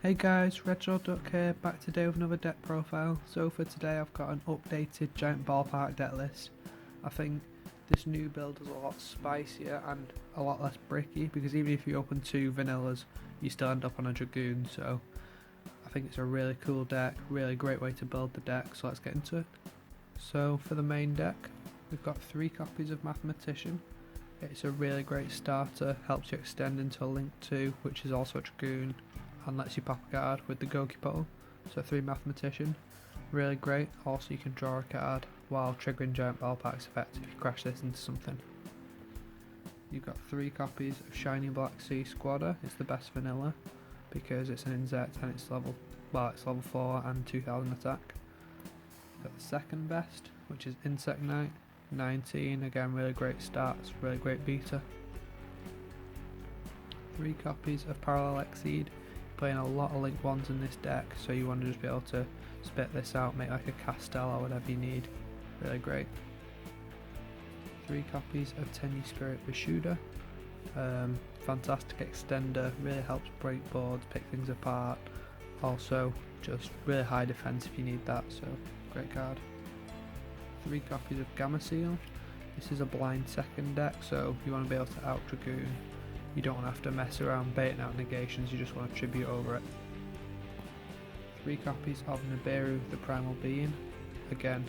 Hey guys, Shaddoll here, back today with another deck profile. So for today I've got an updated giant ballpark deck list. I think this new build is a lot spicier and a lot less bricky, because even if you open 2 vanillas you still end up on a dragoon, so I think it's a really cool deck, really great way to build the deck, so let's get into it. So for the main deck we've got 3 copies of Mathematician. It's a really great starter, helps you extend into a Link 2, which is also a dragoon, and lets you pop a card with the Yugioh. So 3 Mathematician, really great. Also you can draw a card while triggering giant ballpark's effect if you crash this into something. You've got 3 copies of Shiny Black Sea Squadder. It's the best vanilla because it's an insect and it's level 4 and 2000 attack. You've got the second best, which is Insect Knight, 19, again really great stats, really great beta. 3 copies of Parallel Exceed. Playing a lot of Link 1s in this deck, so you want to just be able to spit this out, make like a Castell or whatever you need. Really great. 3 copies of Tenyi Spirit Vishuda. Fantastic extender, really helps break boards, pick things apart. Also just really high defense if you need that, so great card. 3 copies of Gamma Seal. This is a blind second deck, so you want to be able to out Dragoon. You don't want to have to mess around baiting out negations, you just want to tribute over it. 3 copies of Nibiru the Primal Being. Again,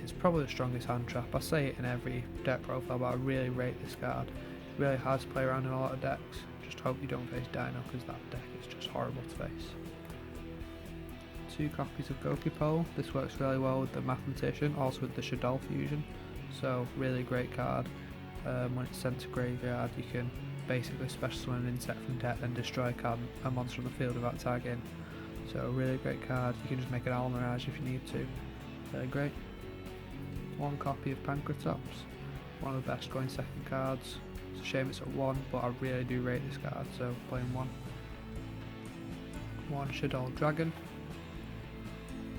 it's probably the strongest hand trap. I say it in every deck profile, but I really rate this card. It's really hard to play around in a lot of decks. Just hope you don't face Dino, because that deck is just horrible to face. 2 copies of Gokipole. This works really well with the Mathematician, also with the Shaddoll fusion. So really great card. When it's sent to graveyard, you can basically special summon an insect from deck and destroy a monster on the field without tagging. So a really great card. You can just make an Almirage if you need to. Really great. 1 copy of Pancratops, one of the best going second cards. It's a shame it's at 1, but I really do rate this card, so playing 1. 1 Shaddoll Dragon,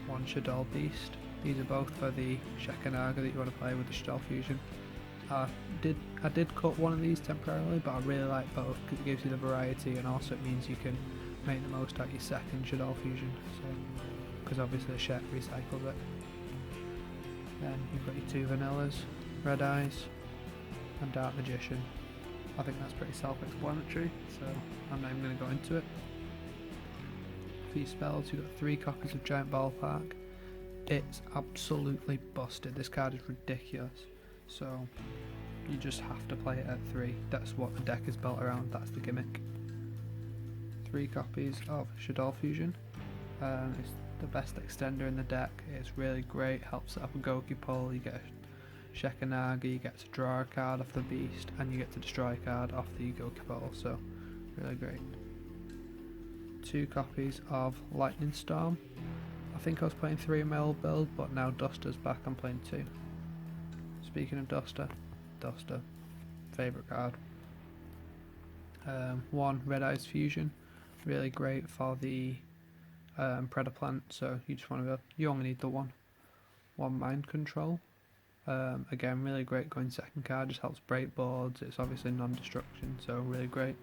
1 Shaddoll Beast. These are both for the Shekanaga that you want to play with the Shaddoll fusion. I did cut one of these temporarily, but I really like both because it gives you the variety, and also it means you can make the most out of your second Shaddoll fusion, so because obviously the Shek recycles it. Then you've got your 2 vanillas, Red Eyes and Dark Magician. I think that's pretty self-explanatory, so I'm not even going to go into it. For your spells, you've got 3 copies of Giant Ballpark. It's absolutely busted. This card is ridiculous. So you just have to play it at 3. That's what the deck is built around, that's the gimmick. 3 copies of Shaddol Fusion. It's the best extender in the deck. It's really great, helps set up a Gokipole, you get a Shekanaga, you get to draw a card off the Beast, and you get to destroy a card off the Gokipole, so really great. 2 copies of Lightning Storm. I think I was playing 3 in my old build, but now Duster's back, I'm playing 2. Speaking of Duster, favourite card. 1 Red Eyes Fusion, really great for the Predaplant, so you only need the 1. 1 Mind Control, again really great going second card, just helps break boards, it's obviously non-destruction, so really great.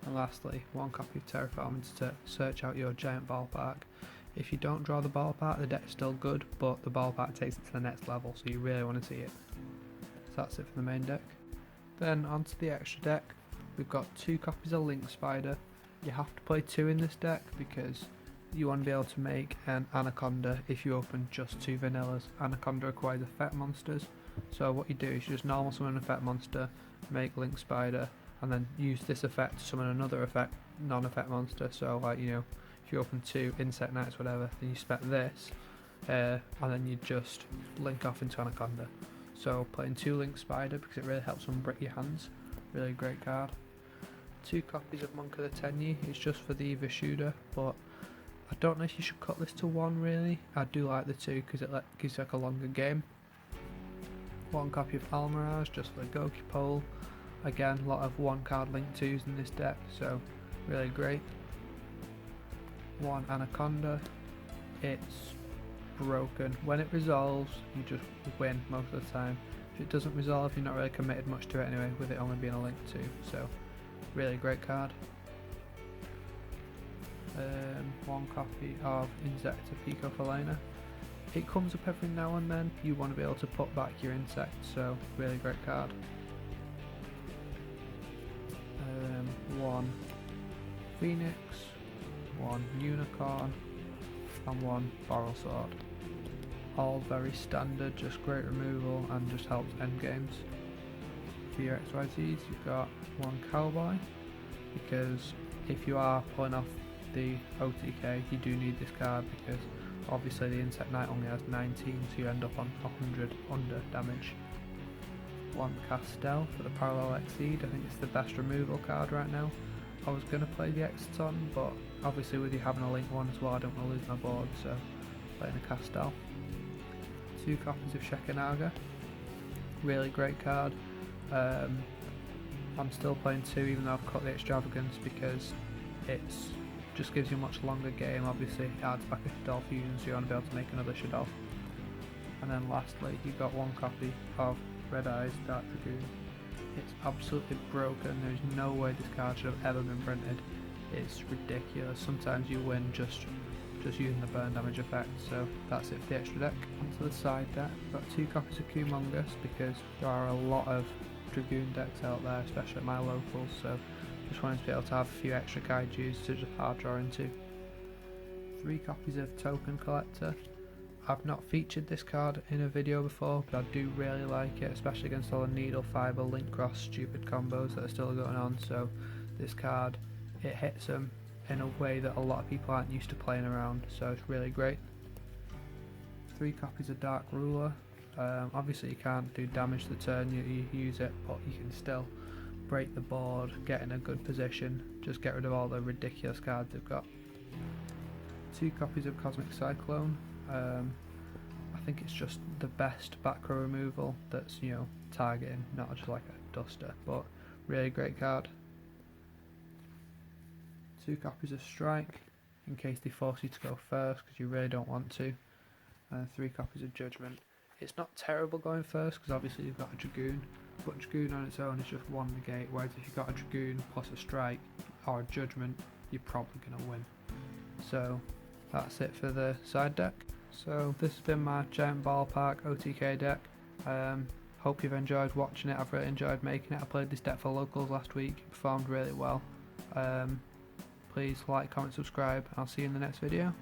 And lastly, 1 copy of Terraformance to search out your giant ballpark. If you don't draw the ballpark, the deck's still good, but the ballpark takes it to the next level, so you really want to see it. So that's it for the main deck. Then onto the extra deck, we've got 2 copies of Link Spider. You have to play 2 in this deck because you want to be able to make an Anaconda if you open just 2 vanillas. Anaconda requires effect monsters, so what you do is you just normal summon an effect monster, make Link Spider, and then use this effect to summon another effect, non-effect monster. So like, you know, if you open 2 Insect Knights, whatever, then you spec this, and then you just link off into Anaconda. So playing 2 Link Spider because it really helps unbrick your hands. Really great card. 2 copies of Monk of the Tenyi. It's just for the Vishuda, but I don't know if you should cut this to 1 really. I do like the 2 because it gives you like a longer game. 1 copy of Almirage just for the Gokipole. Again, a lot of 1 card Link 2s in this deck, so really great. 1 Anaconda. It's broken. When it resolves, you just win most of the time. If it doesn't resolve, you're not really committed much to it anyway, with it only being a Link 2, so really great card. one copy of Insecta Pico Falena. It comes up every now and then, you want to be able to put back your insects, so really great card. One Phoenix, one Unicorn, and one Barrel Sword. All very standard, just great removal and just helps end games. For your XYZs, you've got one Cowboy, because if you are pulling off the OTK, you do need this card because obviously the Insect Knight only has 19, so you end up on 100 under damage. One Shaddoll for the Parallel Exceed. I think it's the best removal card right now. I was going to play the Exciton, but obviously with you having a link one as well, I don't want to lose my board, so playing a Shaddoll. 2 copies of Shekinaga. Really great card. I'm still playing 2 even though I've cut the Extravagance because it's just gives you a much longer game. Obviously it adds back a Shaddoll fusion, so you want to be able to make another Shaddoll. And then lastly, you've got 1 copy of Red Eyes Dark Dragoon. It's absolutely broken. There's no way this card should have ever been printed. It's ridiculous. Sometimes you win just using the burn damage effect. So that's it for the extra deck. Onto the side deck, I've got 2 copies of Kumongous because there are a lot of Dragoon decks out there, especially at my locals. So just wanted to be able to have a few extra Kaijus to just hard draw into. 3 copies of Token Collector. I've not featured this card in a video before, but I do really like it, especially against all the needle fiber link cross stupid combos that are still going on. So this card, it hits them in a way that a lot of people aren't used to playing around, so it's really great. 3 copies of Dark Ruler. Obviously you can't do damage the turn you use it, but you can still break the board, get in a good position, just get rid of all the ridiculous cards they've got. 2 copies of Cosmic Cyclone. I think it's just the best back row removal that's, you know, targeting, not just like a duster, but really great card. 2 copies of Strike in case they force you to go first because you really don't want to, and 3 copies of Judgment. It's not terrible going first because obviously you've got a Dragoon, but Dragoon on its own is just 1 negate, whereas if you've got a Dragoon plus a Strike or a Judgment, you're probably going to win. So that's it for the side deck. So this has been my Giant Ballpark OTK deck. Hope you've enjoyed watching it. I've really enjoyed making it. I played this deck for locals last week. It performed really well. Please like, comment, subscribe, and I'll see you in the next video.